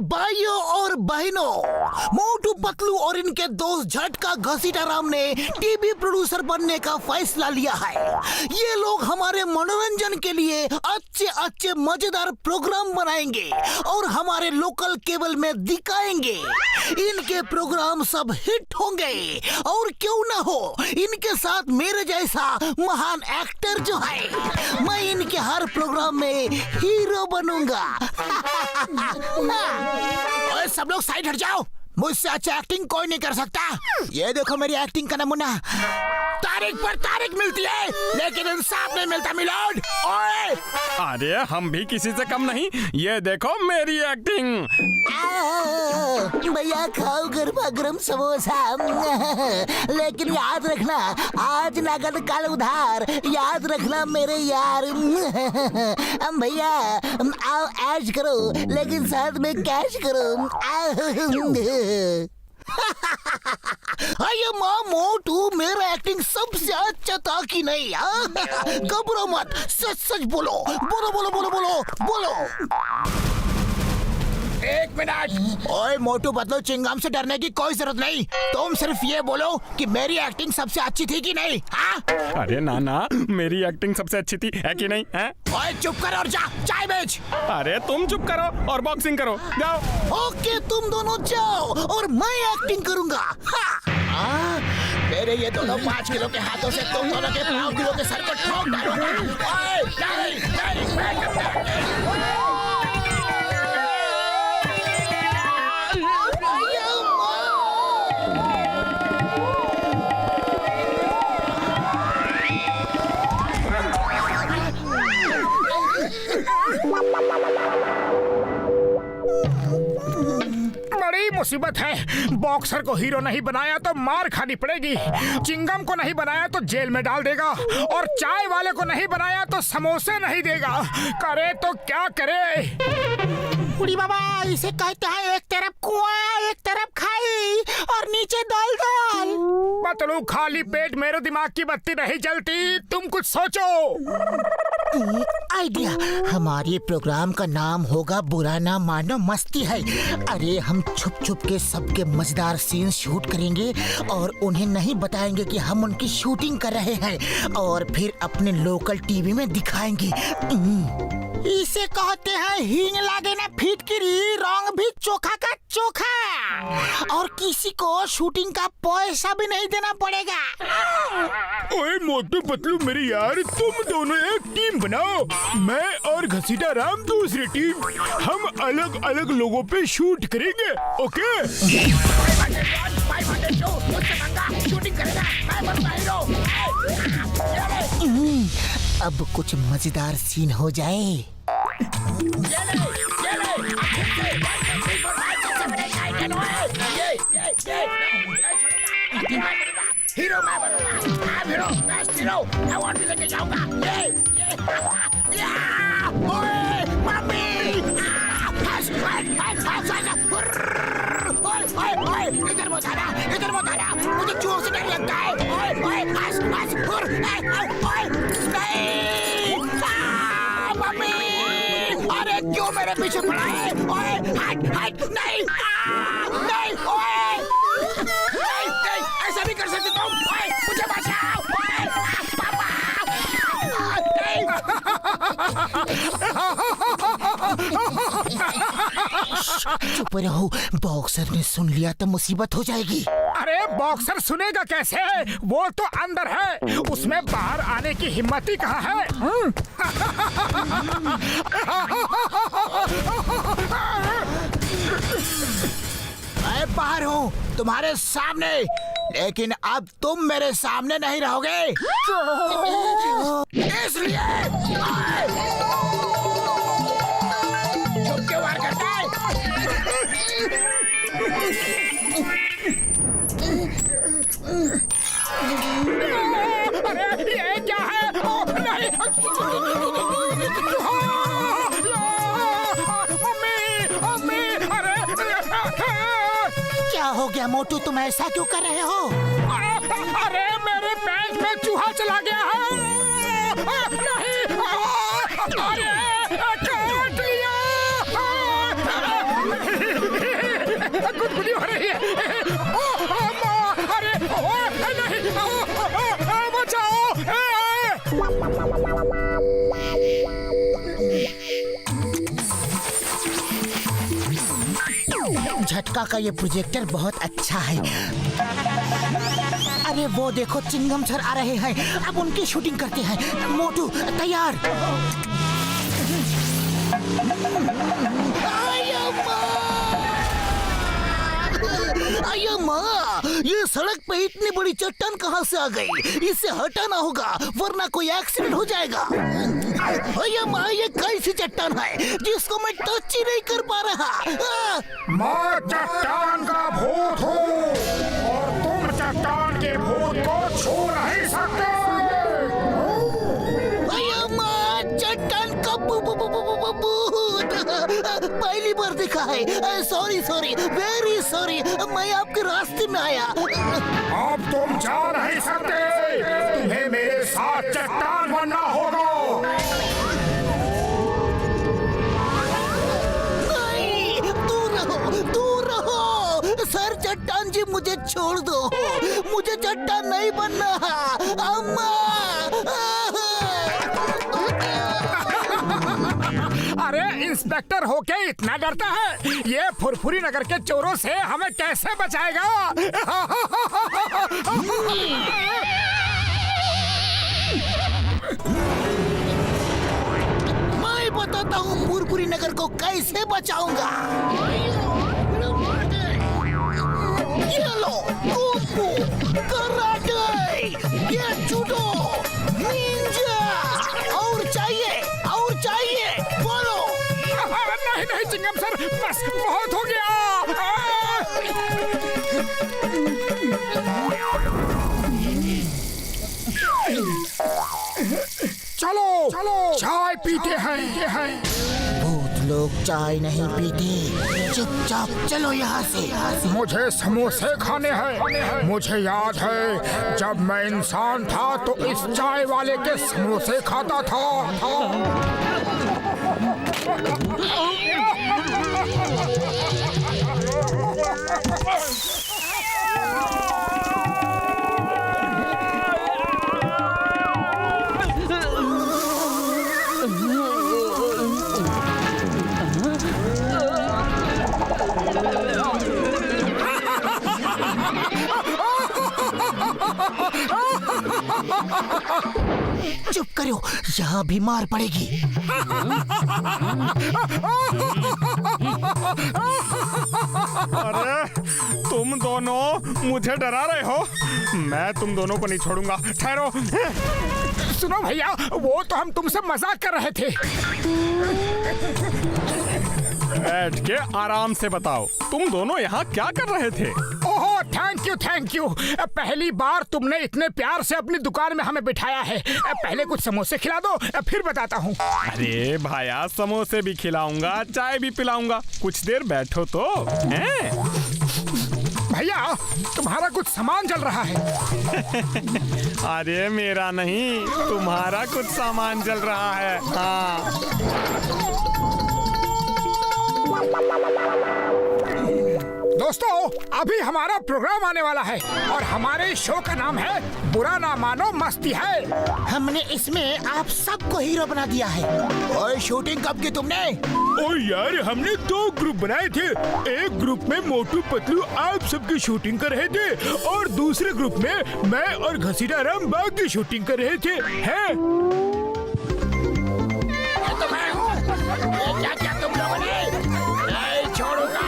भाइयों और बहनों, मोटू पतलू और इनके दोस्त झटका घसीटा राम ने टीवी प्रोड्यूसर बनने का फैसला लिया है। ये लोग हमारे मनोरंजन के लिए अच्छे अच्छे मजेदार प्रोग्राम बनाएंगे और हमारे लोकल केबल में दिखाएंगे। इनके प्रोग्राम सब हिट होंगे और क्यों ना हो, इनके साथ मेरे जैसा महान एक्टर जो है, मैं इनके हर प्रोग्राम में हीरो बनूंगा। ओए सब लोग साइड हट जाओ, मुझसे अच्छा एक्टिंग कोई नहीं कर सकता। ये देखो मेरी एक्टिंग का नमूना। तारीख पर तारीख मिलती है लेकिन इंसाफ नहीं मिलता मिलोड। ओए अरे हम भी किसी से कम नहीं, ये देखो मेरी एक्टिंग। भैया खाओ गरमा गरम समोसा, लेकिन याद रखना आज नगद कल उधार। याद रखना मेरे यार। भैया आओ ऐश करो लेकिन साथ में कैश करो। अरे माँ मोटू, मेरा एक्टिंग सबसे अच्छा था कि नहीं? घबरो मत, सच सच बोलो बोलो बोलो बोलो बोलो बोलो। एक मिनट। ओए मोटू पतलू, चिंगम से डरने की कोई जरूरत नहीं। तुम सिर्फ ये बोलो कि मेरी एक्टिंग सबसे अच्छी थी कि नहीं? हाँ? अरे ना, मेरी एक्टिंग सबसे अच्छी थी है कि नहीं है? ओए चुप कर और जा, चाय बेच। अरे तुम चुप करो और बॉक्सिंग करो, जाओ। ओके तुम दोनों जाओ और मैं एक्टिंग करूंगा। हाँ? मेरे ये दोनों 5 किलो के हाथों से तुम दोनों के 5 किलो के सर को ठोक डालूंगा। बड़ी मुसीबत है। बॉक्सर को हीरो नहीं बनाया तो मार खानी पड़ेगी, चिंगम को नहीं बनाया तो जेल में डाल देगा, और चाय वाले को नहीं बनाया तो समोसे नहीं देगा। करे तो क्या करे? बुढ़ी बाबा, इसे कहते हैं एक तरफ कुआं एक तरफ खाई और नीचे दाल दाल। पतलू खाली पेट मेरे दिमाग की बत्ती नहीं जलती, तुम कुछ सोचो। आइडिया। हमारे प्रोग्राम का नाम होगा बुरा ना मानो मस्ती है। अरे हम छुप छुप के सबके मजेदार सीन शूट करेंगे और उन्हें नहीं बताएंगे कि हम उनकी शूटिंग कर रहे हैं, और फिर अपने लोकल टीवी में दिखाएंगे। इसे कहते हैं हींग लागे ना फिटकिरी, रंग भी चोखा का चोखा, और किसी को शूटिंग का पैसा भी नहीं देना पड़ेगा। ओए मोटू पतलू मेरे यार, तुम दोनों एक टीम बनाओ, मैं और घसीटा राम दूसरी टीम। हम अलग अलग लोगों पे शूट करेंगे, ओके? अब कुछ मजेदार सीन हो जाए। हीरो मैं बनूंगा, I'm hero, best hero, award भी लेके जाऊंगा। ओए मम्मी, इधर मत आना, मुझे चूहों से डर लगता है। मम्मी, अरे क्यों मेरे पीछे पड़ा है? नहीं, ऐसा नहीं कर सकते तुम। मुझे बचाओ, पापा। चुप रहो, बॉक्सर ने सुन लिया तो मुसीबत हो जाएगी। अरे बॉक्सर सुनेगा कैसे? वो तो अंदर है, उसमें बाहर आने की हिम्मत ही कहाँ है? मैं बाहर हूँ तुम्हारे सामने, लेकिन अब तुम मेरे सामने नहीं रहोगे। इसलिए क्यों वार करता है? अरे ये क्या है? नहीं, मम्मी, अरे क्या हो गया मोटू, तुम ऐसा क्यों कर रहे हो? अरे मेरे पैंट में चूहा चला गया है। नहीं, अरे काट लिया। गुदगुदी हो रही है। अरे नहीं, बचाओ। झटका का ये प्रोजेक्टर बहुत अच्छा है। अरे वो देखो चिंगम सर आ रहे हैं, अब उनकी शूटिंग करते हैं। मोटू तैयार। अय्या माँ, ये सड़क पे इतनी बड़ी चट्टान कहाँ से आ गई? इसे हटाना होगा वरना कोई एक्सीडेंट हो जाएगा। अय्या माँ, ये कैसी चट्टान है जिसको मैं टच ही नहीं कर पा रहा? मैं चट्टान का भूत हूँ और तुम चट्टान के भूत को छू नहीं सकते। अय्या माँ, चट्टान का भूत पहली बार देखा है। सॉरी वेरी सॉरी, मैं आपके रास्ते में आया। अब तुम जा नहीं सकते, तुम्हें मेरे साथ चट्टान बनना होगा। नहीं, दूर रहो सर। चट्टान जी मुझे छोड़ दो, मुझे चट्टान नहीं बनना। अम्मा। अरे इंस्पेक्टर होके इतना डरता है, ये फुरफुरी नगर के चोरों से हमें कैसे बचाएगा? मैं बताता हूँ फुरफुरी नगर को कैसे बचाऊंगा। ये लो, कुंफू, कराटे, ये जूडो, निंजा, और चाहिए बोलो। नहीं चिंगम सर, बस बहुत हो गया। चलो चाय पीते हैं। भूत लोग चाय नहीं पीते, चुपचाप चलो यहाँ से। मुझे समोसे खाने हैं। मुझे याद है जब मैं इंसान था तो इस चाय वाले के समोसे खाता था। चुप करो, यहाँ भी मार पड़ेगी। अरे तुम दोनों मुझे डरा रहे हो। मैं तुम दोनों को नहीं छोड़ूंगा। ठहरो। सुनो भैया, वो तो हम तुमसे मजाक कर रहे थे। बैठ के आराम से बताओ, तुम दोनों यहाँ क्या कर रहे थे? ओहो, थैंक यू। पहली बार तुमने इतने प्यार से अपनी दुकान में हमें बिठाया है। पहले कुछ समोसे खिला दो, फिर बताता हूँ। अरे भाया, समोसे भी खिलाऊंगा, चाय भी पिलाऊंगा। कुछ देर बैठो तो। हैं? भैया, तुम्हारा कुछ सामान जल रहा है। अरे मेरा नहीं, तुम्हारा कुछ सामान जल रहा है। हाँ। दोस्तों, अभी हमारा प्रोग्राम आने वाला है और हमारे शो का नाम है बुरा ना मानो मस्ती है। हमने इसमें आप सबको हीरो बना दिया है। और शूटिंग कब की तुमने? और यार, हमने 2 ग्रुप बनाए थे। एक ग्रुप में मोटू पतलू आप सबकी शूटिंग कर रहे थे और दूसरे ग्रुप में मैं और घसीटा राम बाग की शूटिंग कर रहे थे। हैं? तो मैं हूँ। क्या तुम लोगों ने नहीं छोड़ूंगा।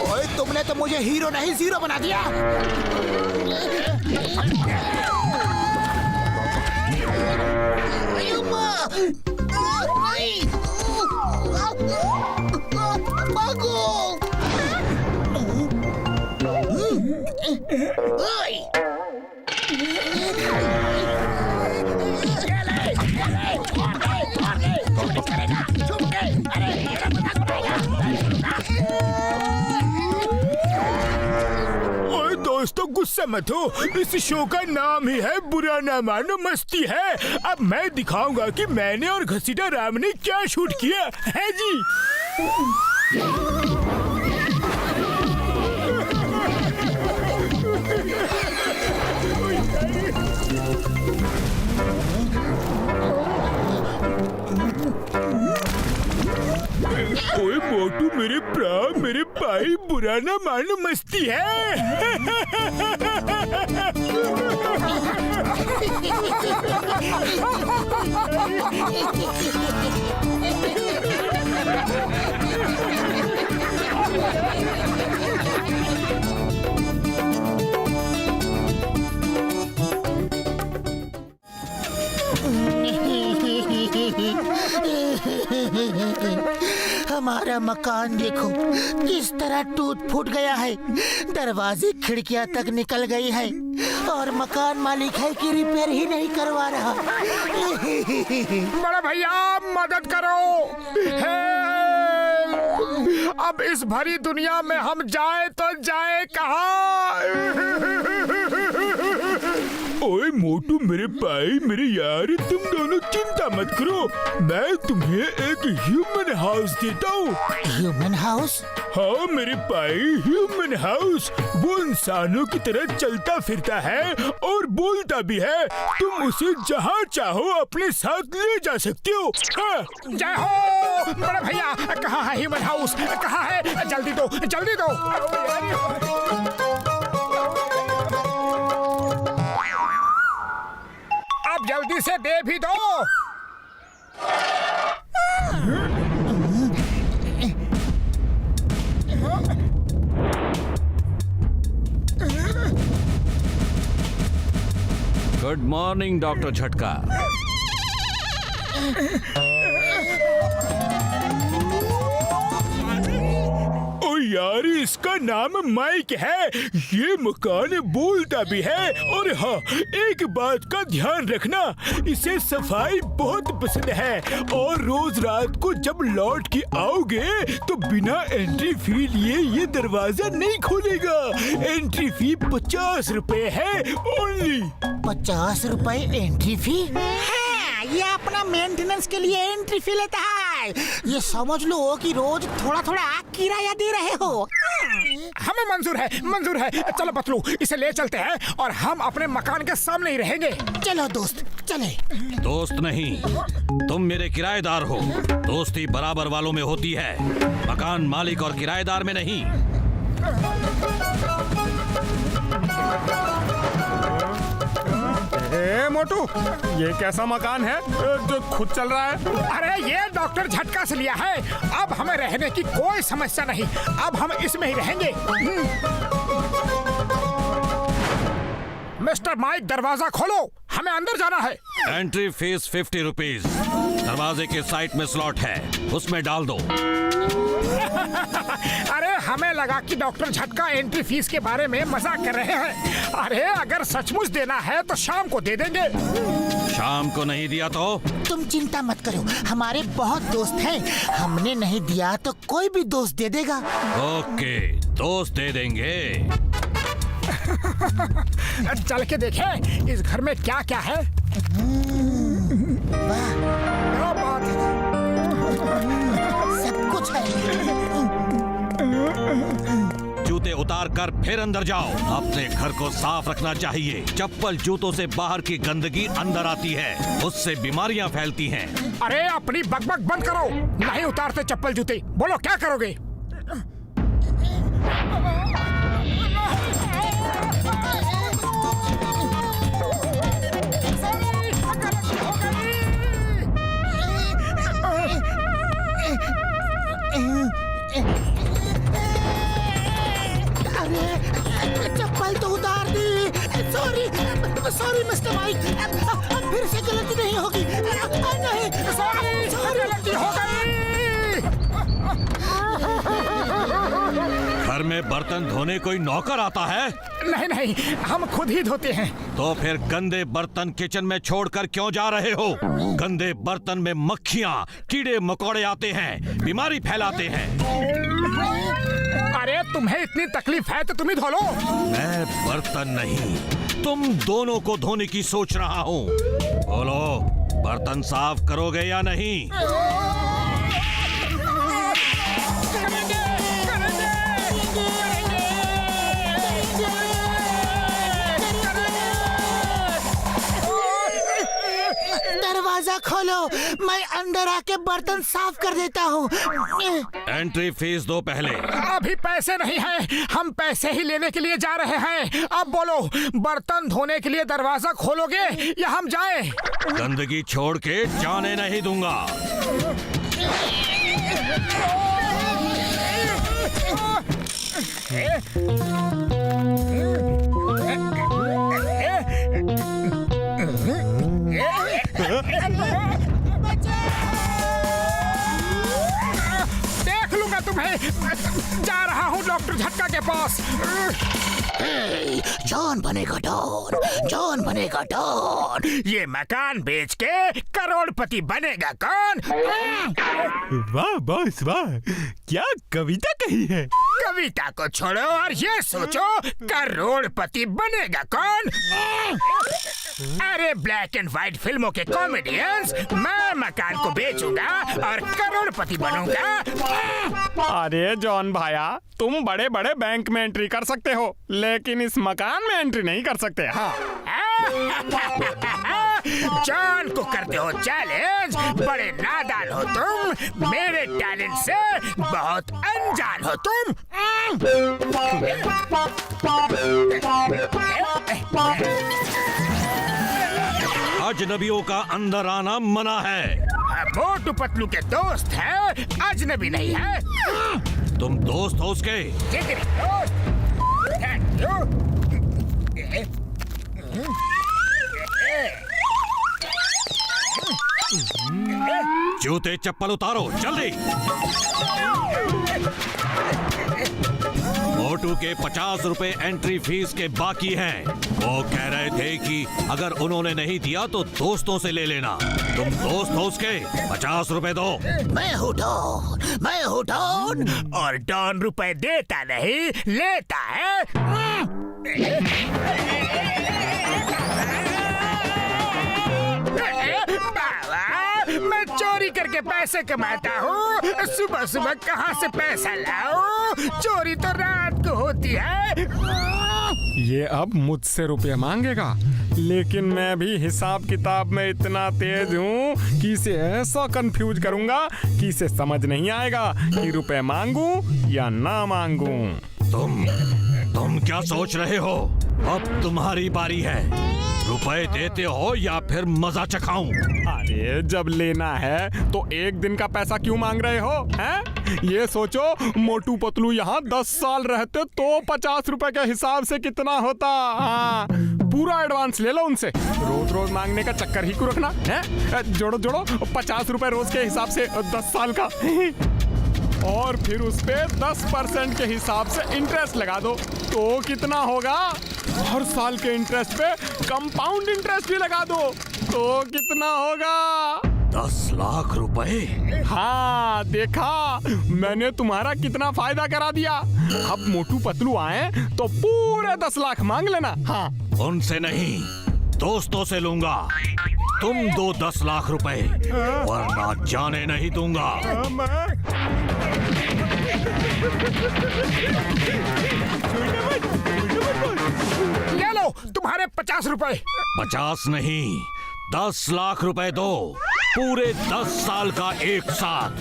ओए, तुमने तो मुझे हीरो नहीं जीरो बना दिया। दोस्तों गुस्सा मत हो, इस शो का नाम ही है बुरा ना मानो मस्ती है। अब मैं दिखाऊंगा कि मैंने और घसीटा राम ने क्या शूट किया है जी। ओए मोटू मेरे प्राण मेरे भाई, बुरा ना मानो मस्ती है। हमारा मकान देखो किस तरह टूट फूट गया है, दरवाजे खिड़कियां तक निकल गई है और मकान मालिक है कि रिपेयर ही नहीं करवा रहा। बड़े भैया मदद करो, हेल्प! अब इस भरी दुनिया में हम जाए तो जाए कहाँ? ओए मोटू मेरे भाई मेरे यार, तुम दोनों चिंता मत करो, मैं तुम्हें एक ह्यूमन हाउस देता हूँ। Human house? हाँ मेरे भाई, ह्यूमन हाउस वो इंसानों की तरह चलता फिरता है और बोलता भी है। तुम उसे जहाँ चाहो अपने साथ ले जा सकते हो। हाँ। जय हो बड़े भैया, कहाँ है ह्यूमन हाउस, कहाँ है? जल्दी दो, जल्दी दो। अब जल्दी से दे भी दो। गुड मॉर्निंग डॉक्टर झटका। ओ यार, इसका नाम माइक है, ये मकान बोलता भी है। और हाँ, एक बात का ध्यान रखना, इसे सफाई बहुत पसंद है और रोज रात को जब लौट के आओगे तो बिना एंट्री फी लिए ये दरवाजा नहीं खोलेगा। एंट्री फी 50 रुपए है ओनली। 50 रुपए एंट्री फी? हाँ, ये अपना मेंटेनेंस के लिए एंट्री फी लेता है। ये समझ लो कि रोज थोड़ा थोड़ा किराया दे रहे हो। हमें मंजूर है, मंजूर है। चलो पतलू, इसे ले चलते हैं और हम अपने मकान के सामने ही रहेंगे। चलो दोस्त, चले। दोस्त नहीं, तुम मेरे किराएदार हो। दोस्ती बराबर वालों में होती है, मकान मालिक और किराएदार में नहीं। ए मोटू, ये कैसा मकान है जो खुद चल रहा है? अरे ये डॉक्टर झटका से लिया है। अब हमें रहने की कोई समस्या नहीं, अब हम इसमें ही रहेंगे। मिस्टर माइक, दरवाजा खोलो, हमें अंदर जाना है। Entry fees 50 rupees. दरवाजे के साइड में स्लॉट है, उसमें डाल दो। अरे हमें लगा कि डॉक्टर झटका एंट्री फीस के बारे में मजाक कर रहे हैं। अरे अगर सचमुच देना है तो शाम को दे देंगे। शाम को नहीं दिया तो? तुम चिंता मत करो, हमारे बहुत दोस्त हैं। हमने नहीं दिया तो कोई भी दोस्त दे देगा। ओके, दोस्त दे देंगे। चल के देखें इस घर में क्या क्या है। क्या बात है, सब कुछ है। जूते उतार कर फिर अंदर जाओ। अपने घर को साफ रखना चाहिए। चप्पल जूतों से बाहर की गंदगी अंदर आती है, उससे बीमारियां फैलती हैं। अरे अपनी बकबक बंद करो, नहीं उतारते चप्पल जूते। बोलो क्या करोगे? चप्पल तो उतार दी। सॉरी मिस्टर माइक, अब फिर से गलती नहीं होगी। नहीं, सॉरी, गलती हो गई। घर में बर्तन धोने कोई नौकर आता है? नहीं नहीं, हम खुद ही धोते हैं। तो फिर गंदे बर्तन किचन में छोड़कर क्यों जा रहे हो? गंदे बर्तन में मक्खियाँ, कीड़े मकोड़े आते हैं, बीमारी फैलाते हैं। अरे तुम्हें इतनी तकलीफ है तो तुम ही धो लो। मैं बर्तन नहीं, तुम दोनों को धोने की सोच रहा हूँ। बोलो, बर्तन साफ करोगे या नहीं? दरवाजा खोलो, मैं अंदर आके बर्तन साफ कर देता हूँ। एंट्री फीस दो पहले। अभी पैसे नहीं है, हम पैसे ही लेने के लिए जा रहे हैं। अब बोलो, बर्तन धोने के लिए दरवाजा खोलोगे या हम जाएं? गंदगी छोड़ के जाने नहीं दूंगा। देख लूंगा तुम्हें। जा रहा हूँ डॉक्टर झटका के पास। जॉन बनेगा डॉन, जॉन बनेगा डॉन। ये मकान बेच के करोड़पति बनेगा कौन? वाह बॉस वाह, क्या कविता कही है। कविता को छोड़ो और ये सोचो, करोड़पति बनेगा कौन? अरे ब्लैक एंड व्हाइट फिल्मों के कॉमेडियंस, मैं मकान को बेचूंगा और करोड़पति बनूंगा। अरे जॉन भाया, तुम बड़े बड़े बैंक में एंट्री कर सकते हो, लेकिन इस मकान में एंट्री नहीं कर सकते। हाँ, जॉन को करते हो चैलेंज, बड़े नादान हो तुम, मेरे टैलेंट से बहुत अनजान हो तुम। अजनबियों का अंदर आना मना है। मोटू पतलू के दोस्त है, अजनबी नहीं है। तुम दोस्त हो उसके? जिगरी दोस्त। Thank you. जूते चप्पल उतारो जल्दी। मोटू के 50 रुपए एंट्री फीस के बाकी हैं। वो कह रहे थे कि अगर उन्होंने नहीं दिया तो दोस्तों से ले लेना। तुम दोस्त हो उसके? 50 रुपए दो। मैं हूँ डॉन, मैं हूँ डॉन। और डॉन रुपए देता नहीं, लेता है। बाबा, मैं चोरी करके पैसे कमाता हूँ। सुबह सुबह कहाँ से पैसा लाऊं? चोरी तो रात को होती है। ये अब मुझसे रुपए मांगेगा, लेकिन मैं भी हिसाब किताब में इतना तेज हूँ कि इसे ऐसा कंफ्यूज करूंगा कि इसे समझ नहीं आएगा कि रुपए मांगू या ना मांगू। तुम क्या सोच रहे हो? अब तुम्हारी बारी है। रुपए देते हो या फिर मजा चखाऊं? अरे जब लेना है तो एक दिन का पैसा क्यों मांग रहे हो? हैं? ये सोचो, मोटू पतलू यहाँ 10 साल रहते तो 50 रुपए के हिसाब से कितना होता। हाँ, पूरा एडवांस ले लो उनसे। रोज रोज मांगने का चक्कर ही क्यों रखना है? जोड़ो जोड़ो 50 रुपए रोज के हिसाब से 10 साल का, और फिर उस पे 10% के हिसाब से इंटरेस्ट लगा दो तो कितना होगा? हर साल के इंटरेस्ट पे कंपाउंड इंटरेस्ट भी लगा दो तो कितना होगा? 10 लाख रुपए। हाँ, देखा मैंने तुम्हारा कितना फायदा करा दिया। अब मोटू पतलू आए तो पूरे 10 लाख मांग लेना। हाँ, उनसे नहीं, दोस्तों से लूंगा। तुम दो 10 लाख रुपए, वरना जाने नहीं दूंगा। ले लो तुम्हारे 50 रुपए। 50 नहीं, 10 लाख रुपए दो। पूरे 10 साल का एक साथ।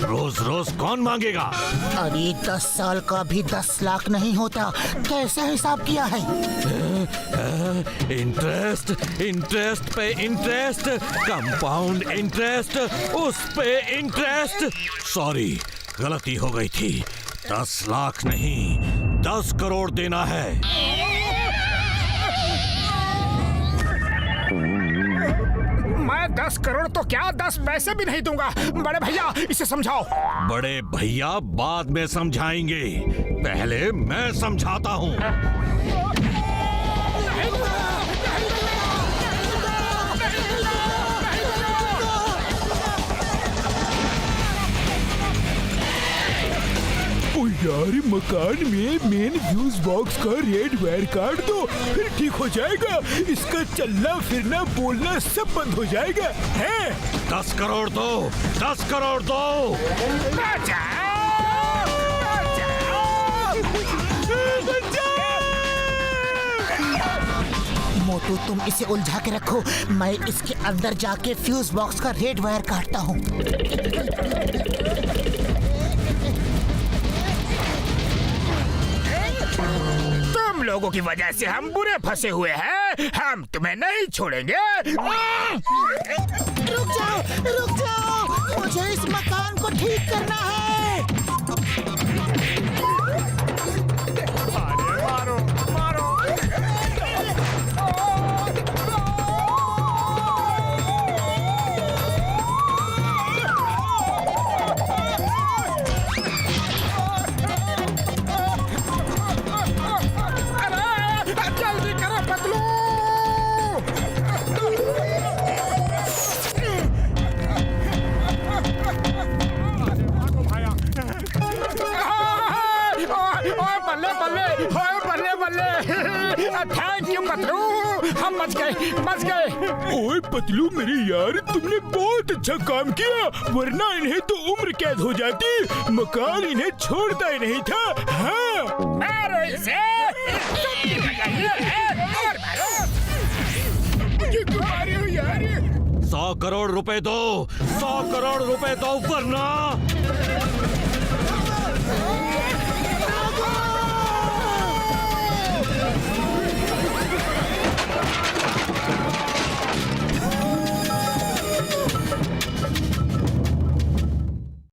रोज रोज कौन मांगेगा? अरे 10 साल का भी 10 लाख नहीं होता। कैसा हिसाब किया है? इंटरेस्ट, इंटरेस्ट पे इंटरेस्ट, कंपाउंड इंटरेस्ट, उस पे इंटरेस्ट। सॉरी, गलती हो गई थी। 10 लाख नहीं, 10 करोड़ देना है। मैं 10 करोड़ तो क्या, 10 पैसे भी नहीं दूंगा। बड़े भैया, इसे समझाओ। बड़े भैया बाद में समझाएंगे, पहले मैं समझाता हूँ। यार मकान में मेन फ्यूज बॉक्स का रेड वायर काट दो, फिर ठीक हो जाएगा। इसका चलना फिरना बोलना सब बंद हो जाएगा। है 10 करोड़ दो, 10 करोड़ दो। मोटू तुम इसे उलझा के रखो, मैं इसके अंदर जाके फ्यूज बॉक्स का रेड वायर काटता हूँ। तुम लोगों की वजह से हम बुरे फंसे हुए हैं, हम तुम्हें नहीं छोड़ेंगे। रुक जाओ, मुझे इस मकान को ठीक करना है। मारो मारो। जल्दी करो पतलू। बल्ले बल्ले, बल्ले बल्ले। थैंक यू पतलू, हम बच गए। ओए पतलू मेरे यार, तुमने बहुत अच्छा काम किया, वरना इन्हें तो उम्र कैद हो जाती। मकान इन्हें छोड़ता ही नहीं था। हाँ मारो इसे। मुझे क्यों मारे हो यार? 100 करोड़ रुपए दो, 100 करोड़ रुपए दो, वरना